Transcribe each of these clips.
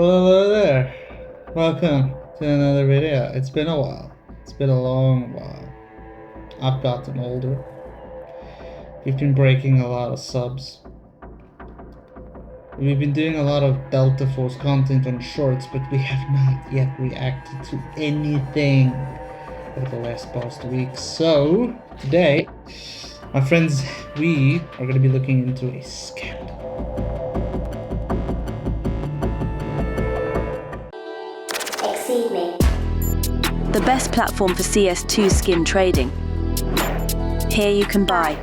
Hello there. Welcome to another video. It's been a while. It's been a long while. I've gotten older. We've been breaking a lot of subs. We've been doing a lot of Delta Force content on shorts, but we have not yet reacted to anything over the past weeks. So, today, my friends, we are going to be looking into a scandal. Exceed me. The best platform for CS2 skin trading. Here you can buy,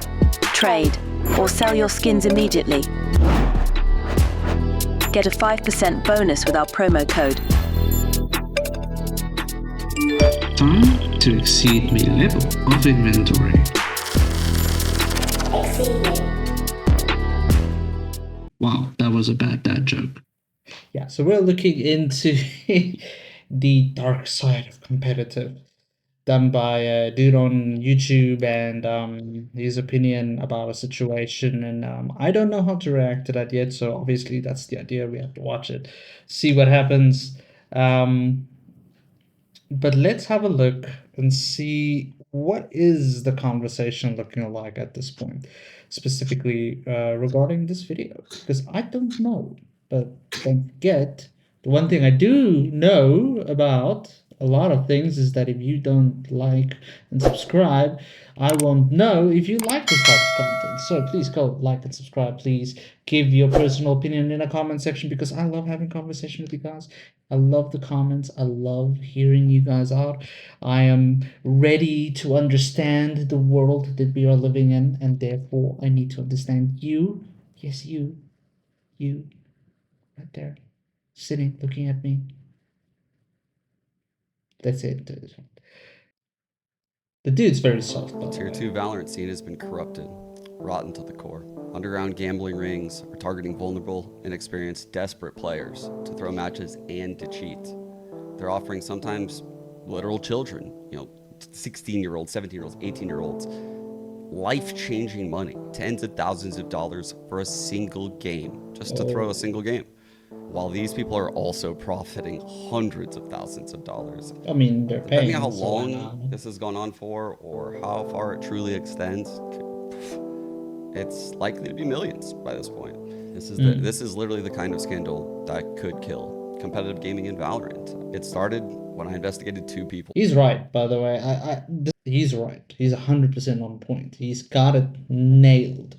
trade, or sell your skins immediately. Get a 5% bonus with our promo code. Time to exceed me level of inventory. Exceed me. Wow, that was a bad dad joke. Yeah, so we're looking into the dark side of competitive, done by a dude on YouTube, and his opinion about a situation. And I don't know how to react to that yet, so obviously that's the idea. We have to watch it, see what happens. But let's have a look and see what is the conversation looking like at this point, specifically regarding this video, because I don't know. But don't forget, the one thing I do know about a lot of things is that if you don't like and subscribe, I won't know if you like this type of content. So please go like and subscribe. Please give your personal opinion in a comment section, because I love having conversation with you guys. I love the comments. I love hearing you guys out. I am ready to understand the world that we are living in, and therefore I need to understand you. Yes, you, right there, sitting, looking at me. That's it. The dude's very soft, by the Tier way. 2 Valorant scene has been corrupted, rotten to the core. Underground gambling rings are targeting vulnerable, inexperienced, desperate players to throw matches and to cheat. They're offering sometimes literal children, 16-year-olds, 17-year-olds, 18-year-olds, life-changing money, tens of thousands of dollars for a single game, just to throw a single game. While these people are also profiting hundreds of thousands of dollars. I mean, they're paying. Depending on how so why not? long this has gone on for or how far it truly extends, it's likely to be millions by this point. This is literally the kind of scandal that could kill competitive gaming in Valorant. It started when I investigated 2 people. He's right, by the way. He's right. He's 100% on point. He's got it nailed.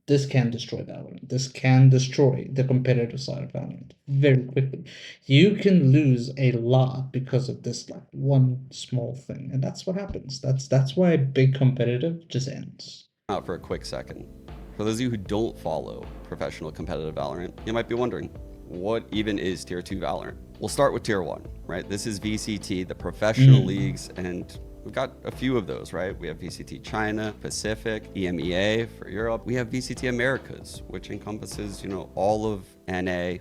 This can destroy Valorant. This can destroy the competitive side of Valorant very quickly. You can lose a lot because of this, like, one small thing, and that's what happens. That's why big competitive just ends. Out for a quick second. For those of you who don't follow professional competitive Valorant, you might be wondering, what even is Tier 2 Valorant? We'll start with Tier 1, right? This is VCT, the professional leagues, and we've got a few of those, right? We have VCT China, Pacific, EMEA for Europe. We have VCT Americas, which encompasses, all of NA,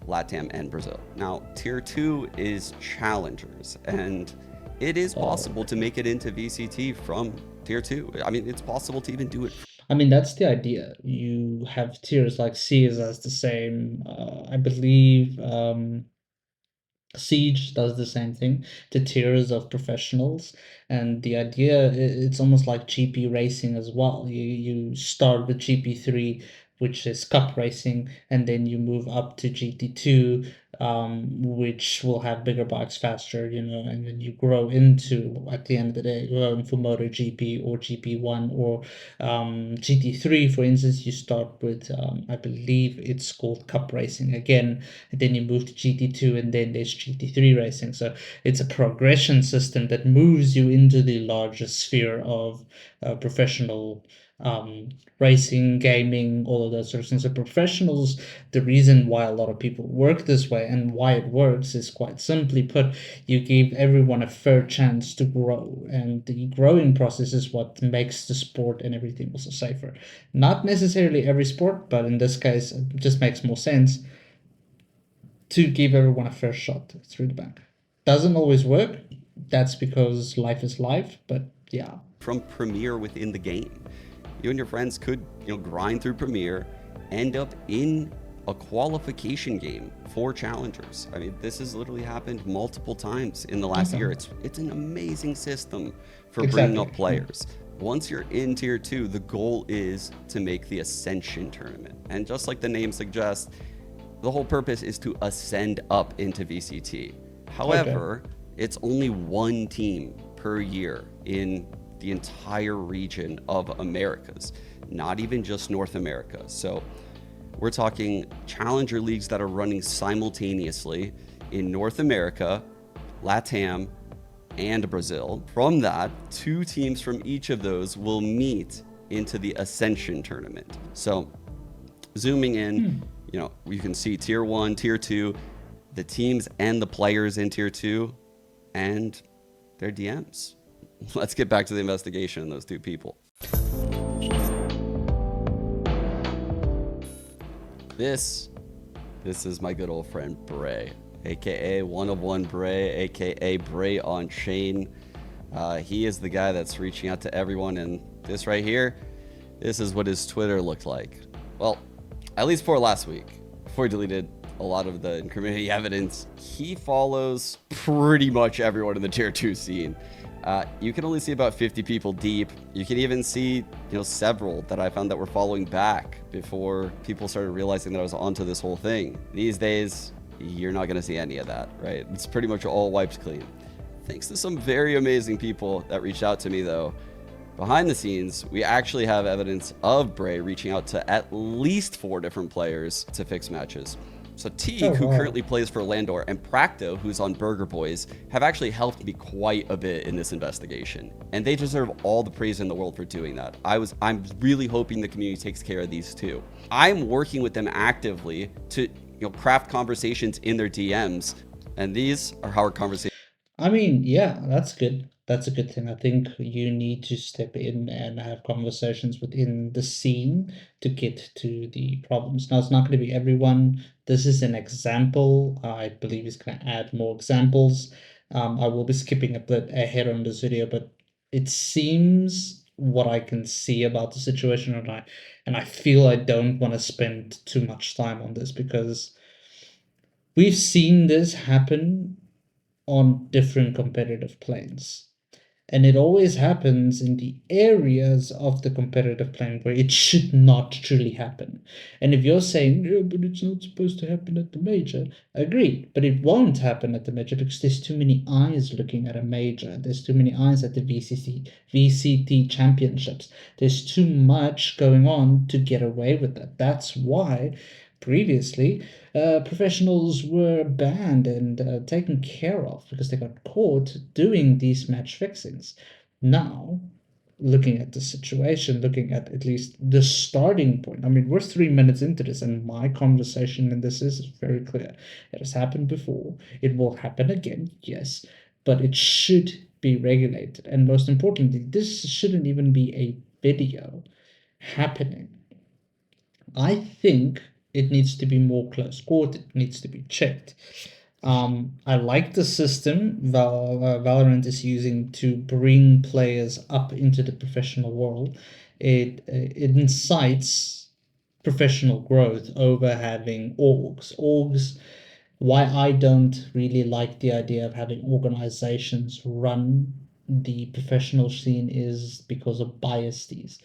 LATAM, and Brazil. Now, Tier 2 is challengers, and it is possible to make it into VCT from Tier 2. I mean, it's possible to even do it. I mean, that's the idea. You have tiers, like Siege as the same. I believe Siege does the same thing to tiers of professionals, and the idea, it's almost like GP racing as well. You start with GP3, which is cup racing, and then you move up to GT2, which will have bigger bikes faster, and then you grow into, at the end of the day, going for MotoGP or GP1 or GT3, for instance. You start with, I believe it's called cup racing again, and then you move to GT2, and then there's GT3 racing. So it's a progression system that moves you into the larger sphere of professional racing, gaming, all of those sort of things. So professionals, the reason why a lot of people work this way and why it works is quite simply put, you give everyone a fair chance to grow, and the growing process is what makes the sport and everything also safer. Not necessarily every sport, but in this case, it just makes more sense to give everyone a fair shot through the bank. Doesn't always work. That's because life is life, but yeah. From Premiere within the game. You and your friends could, grind through Premiere, end up in a qualification game for challengers. I mean, this has literally happened multiple times in the last Okay. year. It's an amazing system for bringing Exactly. up players. Once you're in tier 2, the goal is to make the Ascension tournament. And just like the name suggests, the whole purpose is to ascend up into VCT. However, it's only one team per year in the entire region of Americas, not even just North America. So we're talking challenger leagues that are running simultaneously in North America, LATAM, and Brazil. From that, 2 teams from each of those will meet into the Ascension tournament. So zooming in, you can see tier 1, tier 2, the teams and the players in tier 2, and their DMs. Let's get back to the investigation of those 2 people. This is my good old friend Bray, aka One of One Bray, aka Bray on Chain. He is the guy that's reaching out to everyone, and this right here, this is what his Twitter looked like. Well, at least for last week, before he deleted a lot of the incriminating evidence. He follows pretty much everyone in the tier 2 scene. You can only see about 50 people deep. You can even see, several that I found that were following back before people started realizing that I was onto this whole thing. These days, you're not gonna see any of that, right? It's pretty much all wiped clean. Thanks to some very amazing people that reached out to me though. Behind the scenes, we actually have evidence of Bray reaching out to at least 4 different players to fix matches. So Teague, who currently plays for Landor, and Practo, who's on Burger Boys, have actually helped me quite a bit in this investigation. And they deserve all the praise in the world for doing that. I'm really hoping the community takes care of these two. I'm working with them actively to craft conversations in their DMs. And these are our conversations. I mean, yeah, that's good. That's a good thing. I think you need to step in and have conversations within the scene to get to the problems. Now, it's not going to be everyone. This is an example. I believe he's going to add more examples. I will be skipping a bit ahead on this video, but it seems what I can see about the situation, and I feel I don't want to spend too much time on this because we've seen this happen on different competitive planes. And it always happens in the areas of the competitive plane where it should not truly happen. And if you're saying, no, but it's not supposed to happen at the major, agreed. But it won't happen at the major because there's too many eyes looking at a major. There's too many eyes at the VCT championships. There's too much going on to get away with that. That's why previously professionals were banned and taken care of because they got caught doing these match fixings. Now, looking at the situation, looking at least the starting point, I mean, we're 3 minutes into this, and my conversation in this is very clear. It has happened before, it will happen again, yes, but it should be regulated. And most importantly, this shouldn't even be a video happening. I think it needs to be more close quartered. It needs to be checked. I like the system Valorant is using to bring players up into the professional world. It incites professional growth over having orgs. Orgs, why I don't really like the idea of having organizations run the professional scene is because of biases.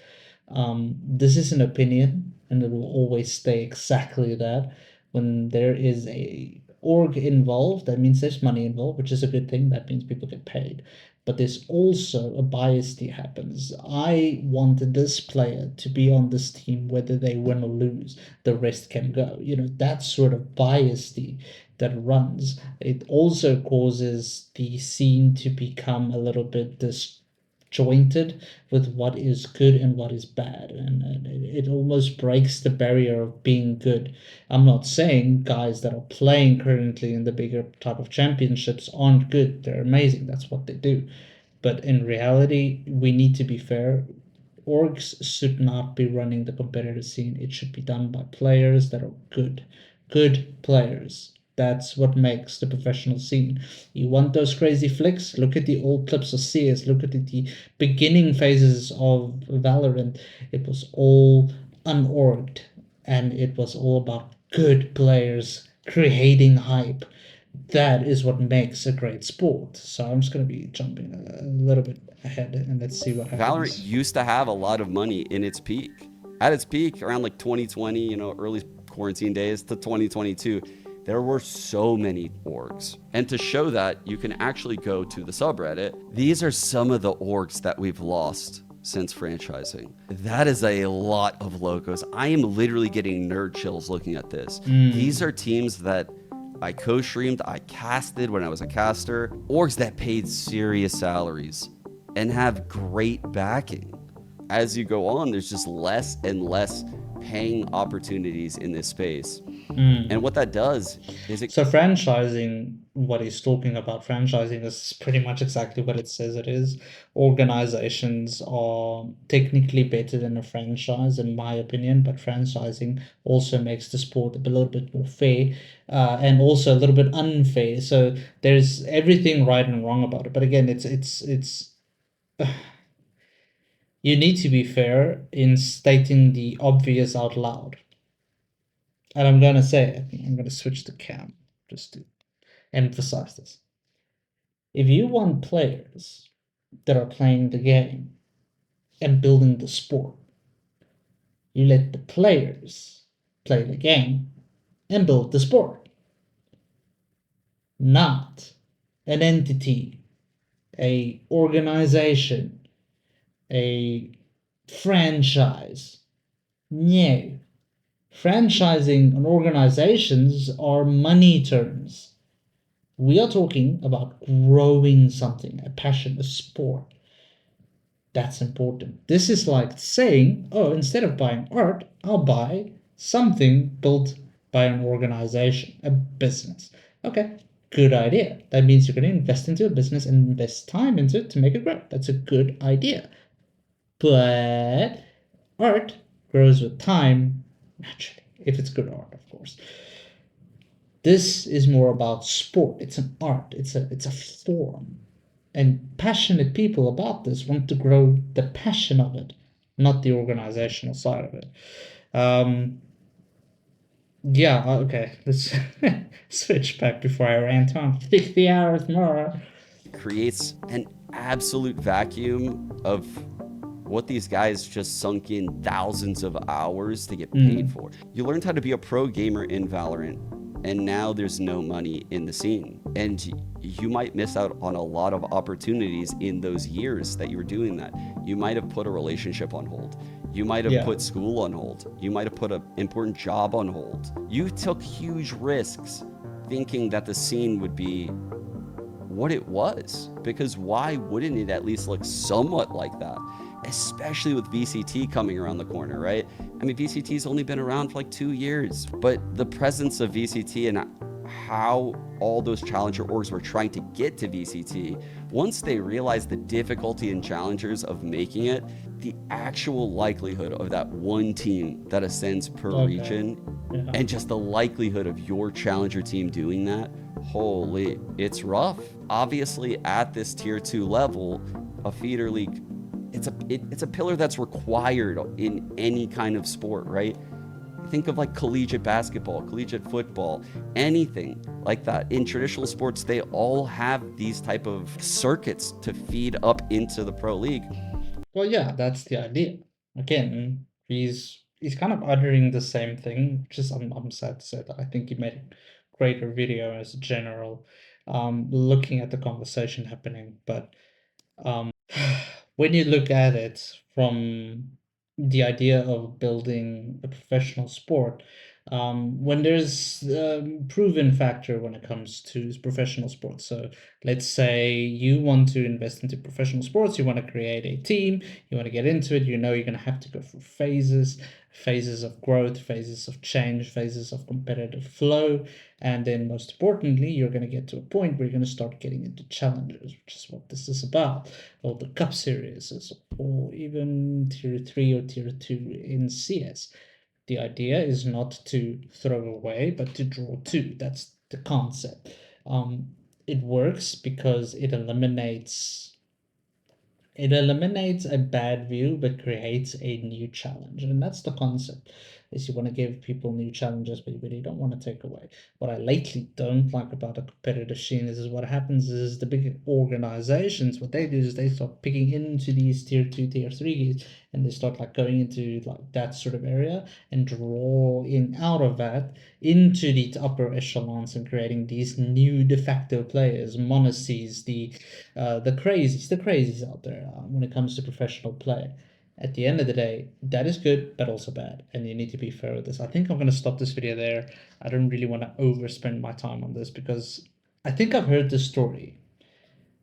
This is an opinion, and it will always stay exactly that. When there is a org involved, that means there's money involved, which is a good thing. That means people get paid. But there's also a bias that happens. I wanted this player to be on this team, whether they win or lose. The rest can go. That sort of bias that runs. It also causes the scene to become a little bit disjointed with what is good and what is bad, and it almost breaks the barrier of being good. I'm not saying guys that are playing currently in the bigger type of championships aren't good. They're amazing. That's what they do. But in reality, we need to be fair. Orgs should not be running the competitive scene. It should be done by players that are good players. That's what makes the professional scene. You want those crazy flicks? Look at the old clips of CS. Look at the beginning phases of Valorant. It was all unorged, and it was all about good players creating hype. That is what makes a great sport. So I'm just going to be jumping a little bit ahead and let's see what Valorant happens. used to have a lot of money in its peak. At its peak, around like 2020, early quarantine days to 2022, there were so many orgs. And to show that, you can actually go to the subreddit. These are some of the orgs that we've lost since franchising. That is a lot of logos. I am literally getting nerd chills looking at this. These are teams that I co-streamed, I casted when I was a caster, orgs that paid serious salaries and have great backing. As you go on, there's just less and less paying opportunities in this space. And what that does is it So franchising, what he's talking about, franchising is pretty much exactly what it says it is. Organizations are technically better than a franchise, in my opinion, but franchising also makes the sport a little bit more fair, and also a little bit unfair. So there's everything right and wrong about it. But again, it's you need to be fair in stating the obvious out loud. And I'm gonna say it. I'm gonna switch the cam just to emphasize this. If you want players that are playing the game and building the sport, you let the players play the game and build the sport, not an entity, a organization, a franchise. No. Franchising and organizations are money terms. We are talking about growing something, a passion, a sport. That's important. This is like saying, oh, instead of buying art, I'll buy something built by an organization, a business. Okay, good idea. That means you're going to invest into a business and invest time into it to make it grow. That's a good idea. But art grows with time, naturally, if it's good art, of course. This is more about sport. It's an art. It's a form. And passionate people about this want to grow the passion of it, not the organizational side of it. Yeah, okay. Let's switch back before I rant on 50 hours more. creates an absolute vacuum of what these guys just sunk in thousands of hours to get paid for. You learned how to be a pro gamer in Valorant, and now there's no money in the scene. And you might miss out on a lot of opportunities in those years that you were doing that. You might have put a relationship on hold. You might have put school on hold. You might have put an important job on hold. You took huge risks thinking that the scene would be what it was, because why wouldn't it at least look somewhat like that? Especially with VCT coming around the corner, right? I mean, VCT's only been around for like 2 years, but the presence of VCT and how all those challenger orgs were trying to get to VCT, once they realized the difficulty and challengers of making it, the actual likelihood of that one team that ascends per region, and just the likelihood of your challenger team doing that, holy, it's rough. Obviously, at this tier 2 level, a feeder league, it's a pillar that's required in any kind of sport, right? Think of like collegiate basketball, collegiate football, anything like that. In traditional sports, they all have these type of circuits to feed up into the pro league. Well, yeah, that's the idea. Again, he's kind of uttering the same thing, which is I'm sad to say that I think he made a greater video as a general, looking at the conversation happening. But when you look at it from the idea of building a professional sport, when there's proven factor when it comes to professional sports. So let's say you want to invest into professional sports, you want to create a team, you want to get into it, you know you're going to have to go through phases of growth, phases of change, phases of competitive flow, and then most importantly, you're going to get to a point where you're going to start getting into challenges, which is what this is about, or the cup series, or even tier 3 or tier 2 in CS. The idea is not to throw away, but to draw to. That's the concept. It works because it eliminates a bad view, but creates a new challenge, and that's the concept. is you want to give people new challenges, but you really don't want to take away. What I lately don't like about the competitive scene is what happens is the big organizations, what they do is they start picking into these tier 2, tier 3, and they start like going into like that sort of area and drawing out of that into the upper echelons and creating these new de facto players, monacies, the crazies out there when it comes to professional play. At the end of the day, that is good, but also bad, and you need to be fair with this. I think I'm going to stop this video there. I don't really want to overspend my time on this because I think I've heard this story,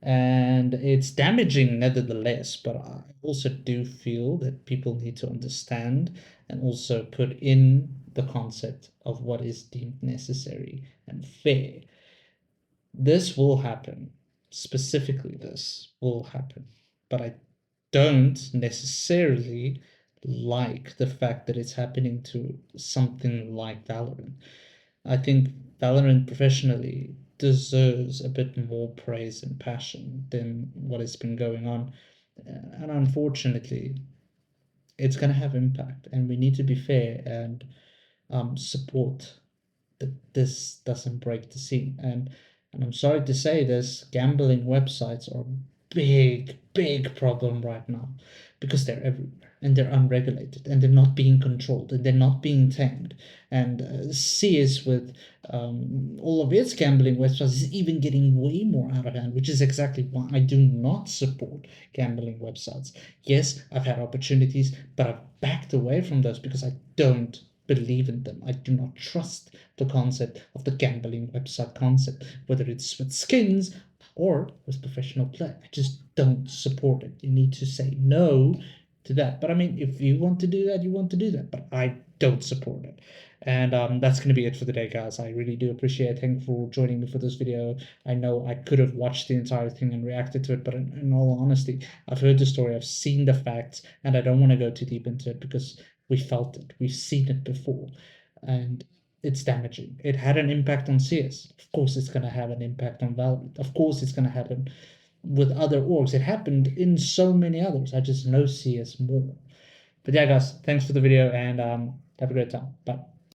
and it's damaging nevertheless, but I also do feel that people need to understand and also put in the concept of what is deemed necessary and fair. This will happen. Specifically, this will happen. But I don't necessarily like the fact that it's happening to something like Valorant. I think Valorant professionally deserves a bit more praise and passion than what has been going on. And unfortunately, it's going to have impact, and we need to be fair and support that this doesn't break the scene. And I'm sorry to say this, gambling websites are a big problem right now because they're everywhere and they're unregulated and they're not being controlled and they're not being tamed. And CS with all of its gambling websites is even getting way more out of hand, which is exactly why I do not support gambling websites. Yes, I've had opportunities, but I've backed away from those because I don't believe in them. I do not trust the concept of the gambling website concept, whether it's with skins or with professional play. I just don't support it. You need to say no to that. But I mean, if you want to do that, you want to do that. But I don't support it. And that's going to be it for today, guys. I really do appreciate it. Thank you for joining me for this video. I know I could have watched the entire thing and reacted to it, but in all honesty, I've heard the story, I've seen the facts, and I don't want to go too deep into it because we felt it, we've seen it before, and it's damaging. It had an impact on CS. Of course, it's going to have an impact on Valorant. Of course, it's going to happen with other orgs. It happened in so many others. I just know CS more. But yeah, guys, thanks for the video, and have a great time. Bye.